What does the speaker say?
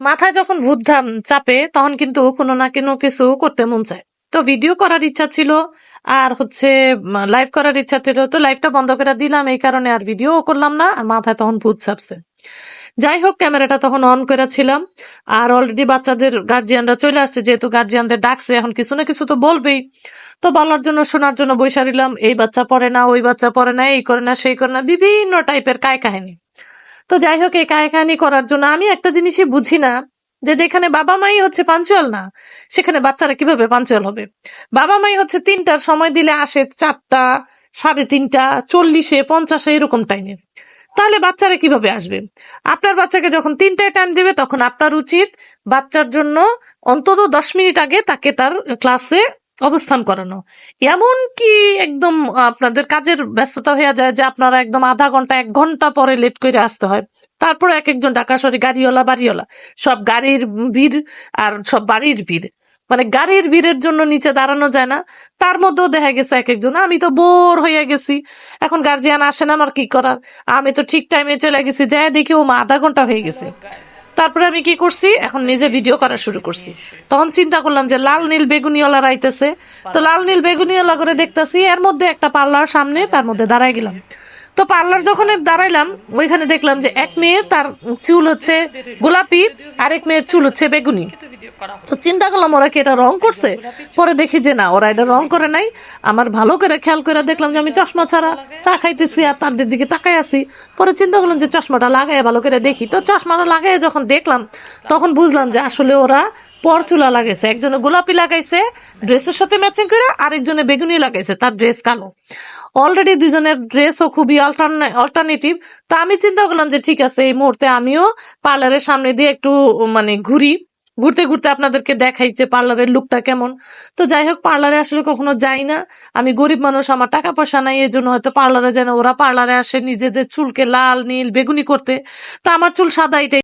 মাথায় যখন ভূত চাপে তখন কিন্তু কোনো না কোনো কিছু করতে মন চায়। তো ভিডিও করার ইচ্ছা ছিল, আর হচ্ছে লাইভ করার ইচ্ছা ছিল, তো লাইভটা বন্ধ করে দিলাম এই কারণে, আর ভিডিও করলাম না, আর মাথায় তখন ভূত চাপছে। যাই হোক, ক্যামেরাটা তখন অন করে ছিলাম, আর অলরেডি বাচ্চাদের গার্জিয়ানরা চলে আসছে, যেহেতু গার্জিয়ানদের ডাকছে, এখন কিছু না কিছু তো বলবেই। তো বলার জন্য, শোনার জন্য বইসা দিলাম। এই বাচ্চা পড়ে না, ওই বাচ্চা পড়ে না, এই করে না, সেই করে না, বিভিন্ন টাইপের কাহিনী। তো যাই হোক, এই কাহিনী করার জন্য আমি একটা জিনিসই বুঝি না, যে যেখানে বাবা মাই হচ্ছে পাঞ্চুয়াল না, সেখানে বাচ্চারা কিভাবে পাঞ্চুয়াল হবে? বাবা মাই হচ্ছে 3টার সময় দিলে আসে 4টা, 3:30, 40, 50 এরকম টাইমে, তাহলে বাচ্চারা কিভাবে আসবে? আপনার বাচ্চাকে যখন 3টায় টাইম দিবে, তখন আপনার উচিত বাচ্চার জন্য অন্তত 10 মিনিট আগে তাকে তার ক্লাসে অবস্থান করানো। এমন কি একদম আপনাদের কাজের ব্যস্ততা হয়ে যায় যে আপনারা একদম আধা ঘন্টা 1 ঘন্টা পরে লেট করে আসতে হয়। তারপর এক একজন ঢাকাশহরে গাড়িওয়ালা বাড়িওয়ালা, সব গাড়ির ভিড় আর সব বাড়ির ভিড়, মানে গাড়ির ভিড়ের জন্য নিচে দাঁড়ানো যায় না। তার মধ্যেও দেখা গেছে এক একজন, আমি তো বোর হয়ে গেছি, এখন গার্জিয়ান আসে না, আমার কি করার? আমি তো ঠিক টাইমে চলে গেছি, যাই দেখি ও মা আধা ঘন্টা হয়ে গেছে। তারপরে আমি কি করছি, এখন নিজে ভিডিও করা শুরু করছি। তখন চিন্তা করলাম যে লাল নীল বেগুনিওয়ালা আইতেছে, তো লাল নীল বেগুনিওয়ালা করে দেখতেছি, এর মধ্যে একটা পার্লার সামনে, তার মধ্যে দাঁড়ায় গেলাম। তো পার্লার যখন দাঁড়াইলাম, ওইখানে দেখলাম যে এক মেয়ে, তার চুল হচ্ছে গোলাপি, আরেক মেয়ের চুল হচ্ছে বেগুনি। তো চিন্তা করলাম ওরা কি এটা রং করছে? পরে দেখি যে না, ওরা এটা রং করে নাই। আমার ভালো করে খেয়াল করে দেখলাম যে আমি চশমা ছাড়া চা খাইতেছি আর তাদের দিকে তাকাই আছি। পরে চিন্তা করলাম যে চশমাটা লাগাই ভালো করে দেখি। তো চশমাটা লাগাই যখন দেখলাম, তখন বুঝলাম যে আসলে ওরা পরচুলা লাগাইছে। একজনে গোলাপি লাগাইছে ড্রেসের সাথে ম্যাচিং করে, আরেকজনে বেগুনি লাগাইছে, তার ড্রেস কালো। অলরেডি দুজনের ড্রেসও খুবই অল্টারনেটিভ। তো আমি চিন্তা করলাম যে ঠিক আছে, এই মুহূর্তে আমিও পার্লারের সামনে দিয়ে একটু মানে ঘুরতে ঘুরতে আপনাদেরকে দেখাই যে পার্লারের লুকটা কেমন। তো যাই হোক, পার্লারে আসলে কখনো যাই না, আমি গরিব মানুষ, আমার টাকা পয়সা নাই, এই জন্য হয়তো পার্লারে যায় না। ওরা পার্লারে আসে নিজেদের চুলকে লাল নীল বেগুনি করতে, তো আমার চুল সাদা, এটাই